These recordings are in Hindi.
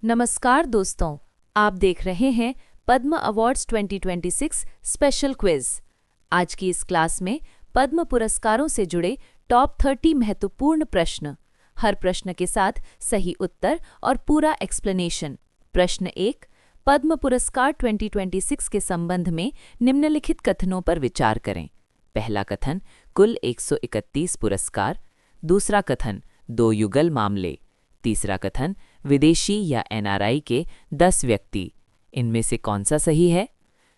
नमस्कार दोस्तों, आप देख रहे हैं पद्म अवार्ड्स 2026 स्पेशल क्विज। आज की इस क्लास में पद्म पुरस्कारों से जुड़े टॉप 30 महत्वपूर्ण प्रश्न, हर प्रश्न के साथ सही उत्तर और पूरा एक्सप्लेनेशन। प्रश्न 1, पद्म पुरस्कार 2026 के संबंध में निम्नलिखित कथनों पर विचार करें। पहला कथन, कुल 131 पुरस्कार। दूसरा कथन, 2 युगल मामले। तीसरा कथन, विदेशी या एनआरआई के 10 व्यक्ति। इनमें से कौन सा सही है?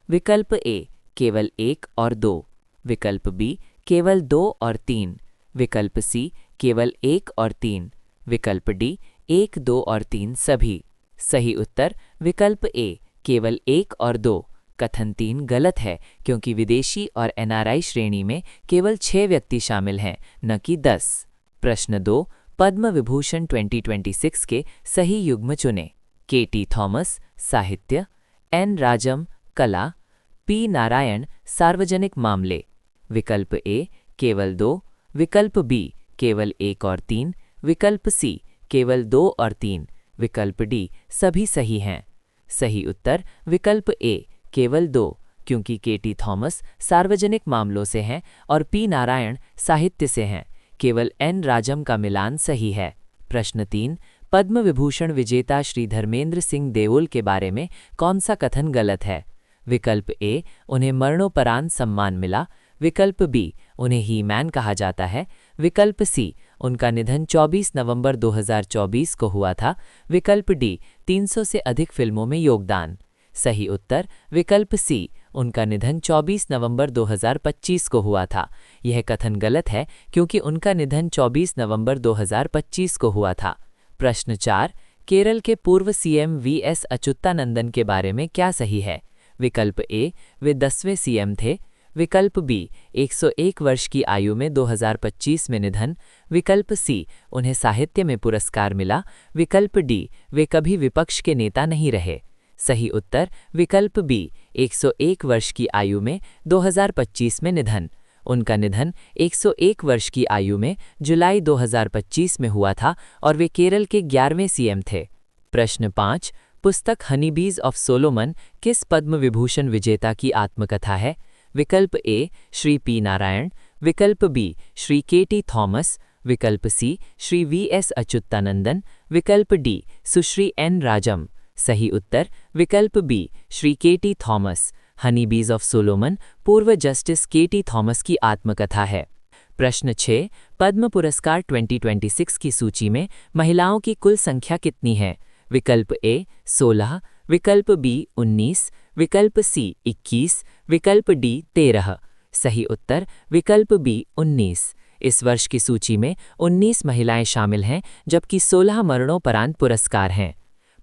विकल्प ए केवल 1 और 2, विकल्प बी केवल 2 और 3, विकल्प सी केवल 1 और 3, विकल्प डी 1, 2 और 3 सभी। सही उत्तर विकल्प ए केवल 1 और 2। कथन 3 गलत है क्योंकि विदेशी और एनआरआई श्रेणी में केवल 6 व्यक्ति शामिल हैं, न कि 10। प्रश्न 2, पद्म विभूषण 2026 के सही युग्म चुनें। के.टी. थॉमस साहित्य, एन. राजम कला, पी. नारायण सार्वजनिक मामले। विकल्प ए केवल 2, विकल्प बी केवल 1 और 3, विकल्प सी केवल 2 और 3, विकल्प डी सभी सही हैं। सही उत्तर विकल्प ए केवल 2, क्योंकि के.टी. थॉमस सार्वजनिक मामलों से हैं और पी. नारायण साहित्य से हैं। केवल एन. राजम का मिलान सही है। प्रश्न 3, पद्म विभूषण विजेता श्री धर्मेंद्र सिंह देओल के बारे में कौन सा कथन गलत है? विकल्प ए उन्हें मरणोपरांत सम्मान मिला, विकल्प बी उन्हें ही मैन कहा जाता है, विकल्प सी उनका निधन 24 नवंबर 2024 को हुआ था, विकल्प डी 300 से अधिक फिल्मों में योगदान। सही उत्तर विकल्प सी उनका निधन 24 नवंबर 2025 को हुआ था। यह कथन गलत है क्योंकि उनका निधन 24 नवंबर 2025 को हुआ था। प्रश्न 4, केरल के पूर्व सीएम वी.एस. अच्युतानंदन के बारे में क्या सही है? विकल्प ए वे 10वें सीएम थे, विकल्प बी 101 वर्ष की आयु में 2025 में निधन, विकल्प सी उन्हें साहित्य में पुरस्कार मिला, विकल्प डी वे कभी विपक्ष के नेता नहीं रहे। सही उत्तर विकल्प बी 101 वर्ष की आयु में 2025 में निधन। उनका निधन 101 वर्ष की आयु में जुलाई 2025 में हुआ था और वे केरल के 11वें सीएम थे। प्रश्न 5, पुस्तक हनीबीज ऑफ सोलोमन किस पद्म विभूषण विजेता की आत्मकथा है? विकल्प ए श्री पी. नारायण, विकल्प बी श्री के.टी. थॉमस, विकल्प सी श्री वी.एस. अच्युतानंदन, विकल्प डी सुश्री एन. राजम। सही उत्तर विकल्प B Shri K T. Thomas. Honeybees of Solomon पूर्व जस्टिस के.टी. थॉमस की आत्मकथा है। प्रश्न 6, पद्म पुरस्कार 2026 की सूची में महिलाओं की कुल संख्या कितनी है? विकल्प ए 16, विकल्प बी 19, विकल्प सी 21, विकल्प डी 13। सही उत्तर विकल्प बी 19। इस वर्ष की सूची में 19 महिलाएं शामिल हैं, जबकि 16 मरणोपरांत पुरस्कार हैं।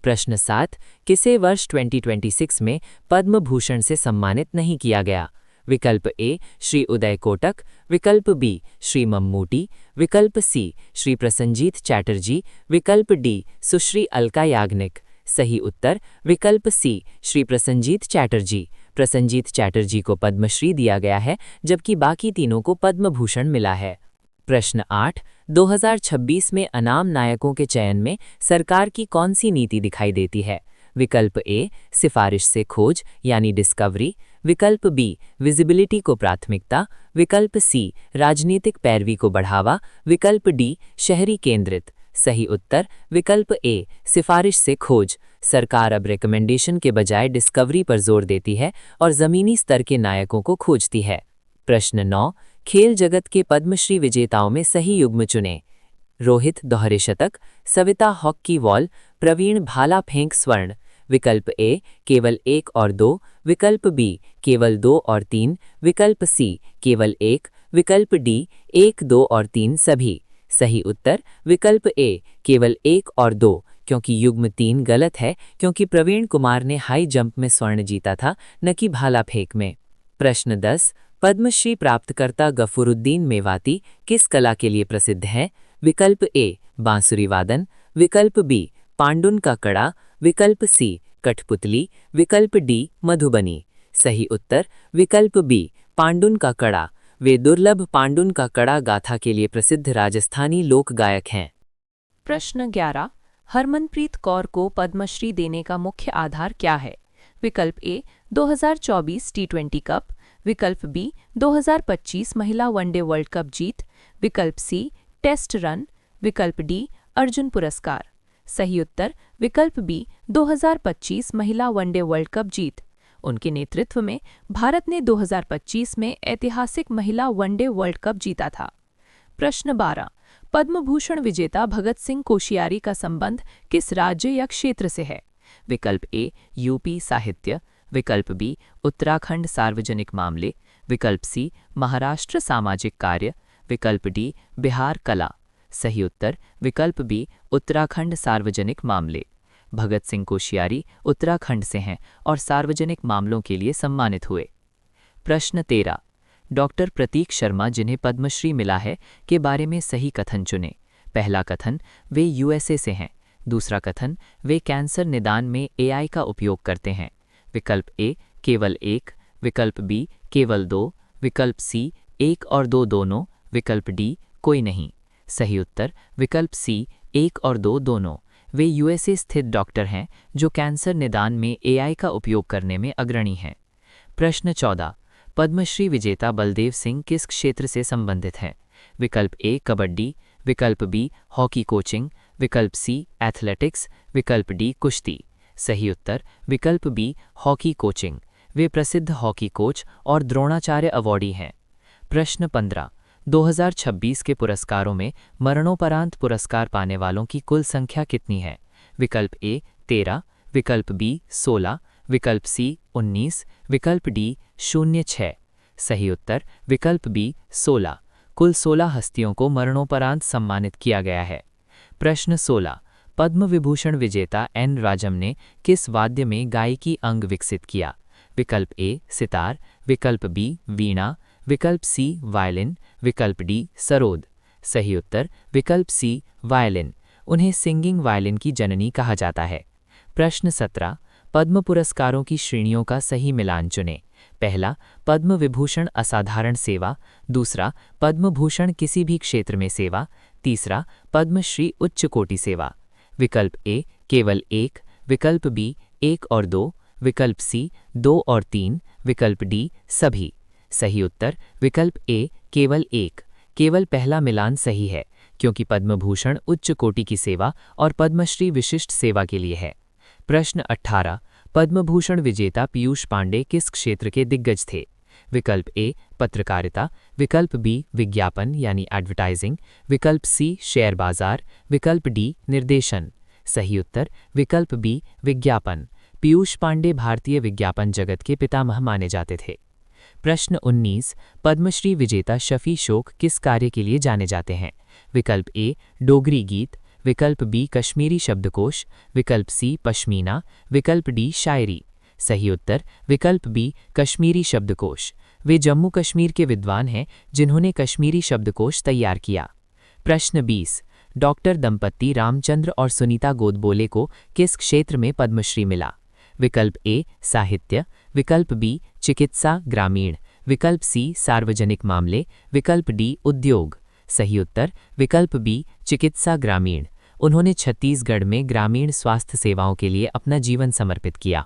प्रश्न 7, किसे वर्ष 2026 में पद्म भूषण से सम्मानित नहीं किया गया? विकल्प ए श्री उदय कोटक, विकल्प बी श्री मम्मूटी, विकल्प सी श्री प्रसन्नजीत चैटर्जी, विकल्प डी सुश्री अलका याग्निक। सही उत्तर विकल्प सी श्री प्रसन्नजीत चैटर्जी। प्रसन्नजीत चैटर्जी को पद्मश्री दिया गया है, जबकि बाकी तीनों को पद्म भूषण मिला है। प्रश्न 8, 2026 में अनाम नायकों के चयन में सरकार की कौन सी नीति दिखाई देती है? विकल्प ए सिफारिश से खोज यानी डिस्कवरी, विकल्प बी विजिबिलिटी को प्राथमिकता, विकल्प सी राजनीतिक पैरवी को बढ़ावा, विकल्प डी शहरी केंद्रित। सही उत्तर विकल्प ए सिफारिश से खोज। सरकार अब रिकमेंडेशन के बजाय डिस्कवरी पर जोर देती है और ज़मीनी स्तर के नायकों को खोजती है। प्रश्न 9, खेल जगत के पद्मश्री विजेताओं में सही युग्म चुनें। रोहित दोहरे शतक, सविता हॉकी वॉल, प्रवीण भाला फेंक स्वर्ण। विकल्प ए केवल 1 और 2, विकल्प बी केवल 2 और 3, विकल्प सी केवल 1, विकल्प डी 1, 2 और 3 सभी। सही उत्तर विकल्प ए केवल 1 और 2, क्योंकि युग्म 3 गलत है क्योंकि प्रवीण कुमार ने हाई जंप में स्वर्ण जीता था, न कि भाला फेंक में। प्रश्न 10, पद्मश्री प्राप्तकर्ता गफूरुद्दीन मेवाती किस कला के लिए प्रसिद्ध हैं? विकल्प ए बांसुरी वादन, विकल्प बी पांडुन का कड़ा, विकल्प सी कठपुतली, विकल्प डी मधुबनी। सही उत्तर विकल्प बी पांडुन का कड़ा। वे दुर्लभ पांडुन का कड़ा गाथा के लिए प्रसिद्ध राजस्थानी लोक गायक हैं। प्रश्न 11, हरमनप्रीत कौर को पद्मश्री देने का मुख्य आधार क्या है? विकल्प ए 2024 टी20 कप, विकल्प बी 2025 महिला वनडे वर्ल्ड कप जीत, विकल्प सी टेस्ट रन, विकल्प डी अर्जुन पुरस्कार। सही उत्तर विकल्प बी 2025 महिला वनडे वर्ल्ड कप जीत। उनके नेतृत्व में भारत ने 2025 में ऐतिहासिक महिला वनडे वर्ल्ड कप जीता था। प्रश्न 12। पद्म भूषण विजेता भगत सिंह कोश्यारी का संबंध किस राज्य या क्षेत्र से है? विकल्प ए यूपी साहित्य, विकल्प बी उत्तराखंड सार्वजनिक मामले, विकल्प सी महाराष्ट्र सामाजिक कार्य, विकल्प डी बिहार कला। सही उत्तर विकल्प बी उत्तराखंड सार्वजनिक मामले। भगत सिंह कोश्यारी उत्तराखंड से हैं और सार्वजनिक मामलों के लिए सम्मानित हुए। प्रश्न 13। डॉक्टर प्रतीक शर्मा जिन्हें पद्मश्री मिला है के बारे में सही कथन चुनें। पहला कथन, वे यूएसए से हैं। दूसरा कथन, वे कैंसर निदान में एआई का उपयोग करते हैं। विकल्प ए केवल एक, विकल्प बी केवल दो, विकल्प सी एक और दो दोनों, विकल्प डी कोई नहीं। सही उत्तर विकल्प सी एक और दो दोनों। वे यूएसए स्थित डॉक्टर हैं जो कैंसर निदान में एआई का उपयोग करने में अग्रणी हैं। प्रश्न 14। पद्मश्री विजेता बलदेव सिंह किस क्षेत्र से संबंधित हैं? विकल्प ए कबड्डी, विकल्प बी हॉकी कोचिंग, विकल्प सी एथलेटिक्स, विकल्प डी कुश्ती। सही उत्तर विकल्प बी हॉकी कोचिंग। वे प्रसिद्ध हॉकी कोच और द्रोणाचार्य अवॉर्डी हैं। प्रश्न 15। 2026 के पुरस्कारों में मरणोपरांत पुरस्कार पाने वालों की कुल संख्या कितनी है? विकल्प ए 13, विकल्प बी 16, विकल्प सी 19, विकल्प डी 06। सही उत्तर विकल्प बी 16। कुल 16 हस्तियों को मरणोपरांत सम्मानित किया गया है। प्रश्न 16। पद्म विभूषण विजेता एन राजम ने किस वाद्य में गायकी अंग विकसित किया? विकल्प ए सितार, विकल्प बी वीणा, विकल्प सी वायलिन, विकल्प डी सरोद। सही उत्तर विकल्प सी वायलिन। उन्हें सिंगिंग वायलिन की जननी कहा जाता है। प्रश्न 17। पद्म पुरस्कारों की श्रेणियों का सही मिलान चुनें। पहला पद्म विभूषण असाधारण सेवा, दूसरा पद्म भूषण किसी भी क्षेत्र में सेवा, तीसरा पद्मश्री उच्च कोटि सेवा। विकल्प ए केवल एक, विकल्प बी 1 और 2, विकल्प सी 2 और 3, विकल्प डी सभी। सही उत्तर विकल्प ए केवल एक। केवल पहला मिलान सही है क्योंकि पद्म भूषण उच्च कोटि की सेवा और पद्मश्री विशिष्ट सेवा के लिए है। प्रश्न 18। पद्म भूषण विजेता पीयूष पांडे किस क्षेत्र के दिग्गज थे? विकल्प ए पत्रकारिता, विकल्प बी विज्ञापन यानी एडवर्टाइजिंग, विकल्प सी शेयर बाजार, विकल्प डी निर्देशन। सही उत्तर विकल्प बी विज्ञापन। पीयूष पांडे भारतीय विज्ञापन जगत के पितामह माने जाते थे। प्रश्न 19। पद्मश्री विजेता शफी शोक किस कार्य के लिए जाने जाते हैं? विकल्प ए डोगरी गीत, विकल्प बी कश्मीरी शब्दकोश, विकल्प सी पश्मीना, विकल्प डी शायरी। सही उत्तर विकल्प बी कश्मीरी शब्दकोश। वे जम्मू कश्मीर के विद्वान हैं जिन्होंने कश्मीरी शब्दकोश तैयार किया। प्रश्न 20। डॉक्टर दंपत्ति रामचंद्र और सुनीता गोदबोले को किस क्षेत्र में पद्मश्री मिला? विकल्प ए साहित्य, विकल्प बी चिकित्सा ग्रामीण, विकल्प सी सार्वजनिक मामले, विकल्प डी उद्योग। सही उत्तर विकल्प बी चिकित्सा ग्रामीण। उन्होंने छत्तीसगढ़ में ग्रामीण स्वास्थ्य सेवाओं के लिए अपना जीवन समर्पित किया।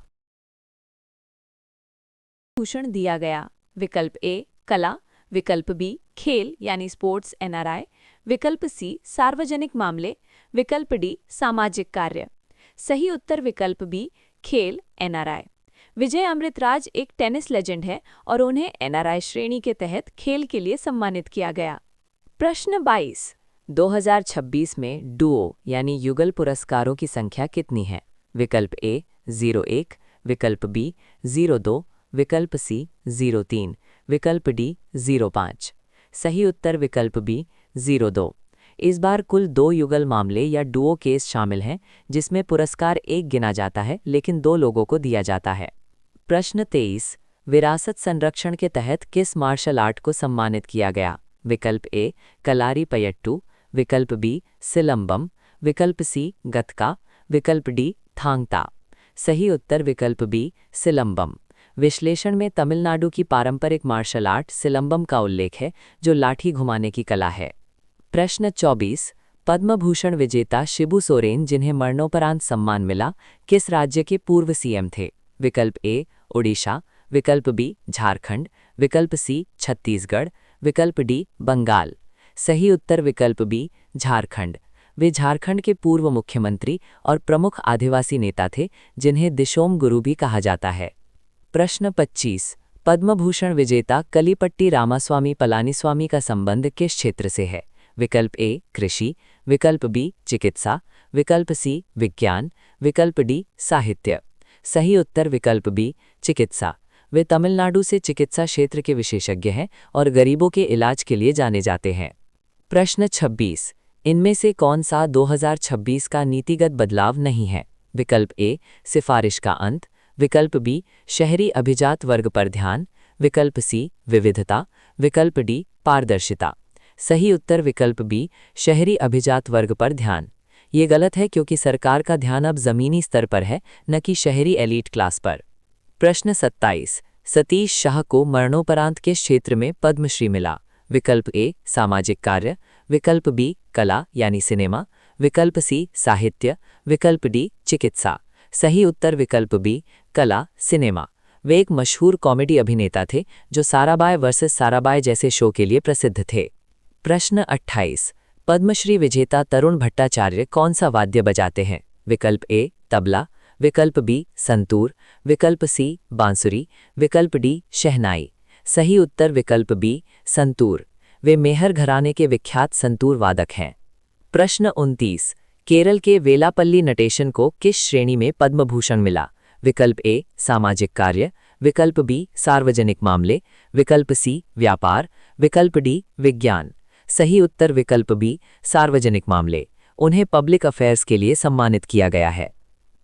भूषण दिया गया। विकल्प ए कला, विकल्प बी खेल यानी स्पोर्ट्स एनआरआई, विकल्प सी सार्वजनिक मामले, विकल्प डी सामाजिक कार्य। सही उत्तर विकल्प बी खेल एनआरआई। विजय अमृतराज एक टेनिस लेजेंड है और उन्हें एनआरआई श्रेणी के तहत खेल के लिए सम्मानित किया गया। प्रश्न 22। 2026 में डुओ यानी युगल पुरस्कारों की संख्या कितनी है? विकल्प ए 01, विकल्प बी 02, विकल्प सी 03, विकल्प डी 05। सही उत्तर विकल्प बी 02। इस बार कुल 2 युगल मामले या डुओ केस शामिल हैं जिसमें पुरस्कार एक गिना जाता है लेकिन 2 लोगों को दिया जाता है। प्रश्न 23। विरासत संरक्षण के तहत किस मार्शल आर्ट को सम्मानित किया गया? विकल्प ए कलारी पयट्टू, विकल्प बी सिलंबम, विकल्प सी गतका, विकल्प डी थांगता। सही उत्तर विकल्प बी सिलंबम। विश्लेषण में तमिलनाडु की पारंपरिक मार्शल आर्ट सिलंबम का उल्लेख है जो लाठी घुमाने की कला है। प्रश्न 24। पद्म भूषण विजेता शिबू सोरेन जिन्हें मरणोपरांत सम्मान मिला, किस राज्य के पूर्व सीएम थे? विकल्प ए ओडिशा, विकल्प बी झारखंड, विकल्प सी छत्तीसगढ़, विकल्प डी बंगाल। सही उत्तर विकल्प बी झारखंड। वे झारखंड के पूर्व मुख्यमंत्री और प्रमुख आदिवासी नेता थे जिन्हें दिशोम गुरु भी कहा जाता है। प्रश्न 25। पद्म भूषण विजेता कलीपट्टी रामास्वामी पलानीस्वामी का संबंध किस क्षेत्र से है? विकल्प ए कृषि, विकल्प बी चिकित्सा, विकल्प सी विज्ञान, विकल्प डी साहित्य। सही उत्तर विकल्प बी चिकित्सा। वे तमिलनाडु से चिकित्सा क्षेत्र के विशेषज्ञ हैं और गरीबों के इलाज के लिए जाने जाते हैं। प्रश्न 26। इनमें से कौन सा 2026 का नीतिगत बदलाव नहीं है? विकल्प ए सिफारिश का अंत, विकल्प बी शहरी अभिजात वर्ग पर ध्यान, विकल्प सी विविधता, विकल्प डी पारदर्शिता। सही उत्तर विकल्प बी शहरी अभिजात वर्ग पर ध्यान। ये गलत है क्योंकि सरकार का ध्यान अब जमीनी स्तर पर है, न कि शहरी एलीट क्लास पर। प्रश्न 27। सतीश शाह को मरणोपरांत किस क्षेत्र में पद्मश्री मिला? विकल्प ए सामाजिक कार्य, विकल्प बी कला यानी सिनेमा, विकल्प सी साहित्य, विकल्प डी चिकित्सा। सही उत्तर विकल्प बी कला सिनेमा। वे एक मशहूर कॉमेडी अभिनेता थे जो साराबाई वर्सेस साराबाई जैसे शो के लिए प्रसिद्ध थे। प्रश्न 28। पद्मश्री विजेता तरुण भट्टाचार्य कौन सा वाद्य बजाते हैं? विकल्प ए तबला, विकल्प बी संतूर, विकल्प सी बांसुरी, विकल्प डी शहनाई। सही उत्तर विकल्प बी संतूर। वे मेहर घराने के विख्यात संतूर वादक हैं। प्रश्न 29। केरल के वेलापल्ली नटेशन को किस श्रेणी में पद्म भूषण मिला? विकल्प ए सामाजिक कार्य, विकल्प बी सार्वजनिक मामले, विकल्प सी व्यापार, विकल्प डी विज्ञान। सही उत्तर विकल्प बी सार्वजनिक मामले। उन्हें पब्लिक अफेयर्स के लिए सम्मानित किया गया है।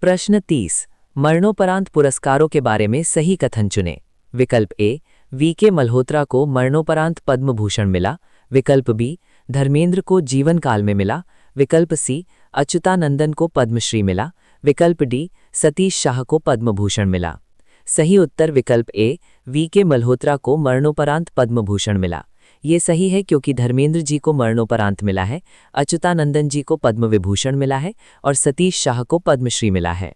प्रश्न 30। मरणोपरांत पुरस्कारों के बारे में सही कथन चुनें। विकल्प ए वीके मल्होत्रा को मरणोपरांत पद्म भूषण मिला, विकल्प बी धर्मेंद्र को जीवन काल में मिला, विकल्प सी अच्युतानंदन को पद्मश्री मिला, विकल्प डी सतीश शाह को पद्म भूषण मिला। सही उत्तर विकल्प ए वीके मल्होत्रा को मरणोपरांत पद्म भूषण मिला। ये सही है क्योंकि धर्मेंद्र जी को मरणोपरांत मिला है, अच्युतानंदन जी को पद्म विभूषण मिला है और सतीश शाह को पद्मश्री मिला है।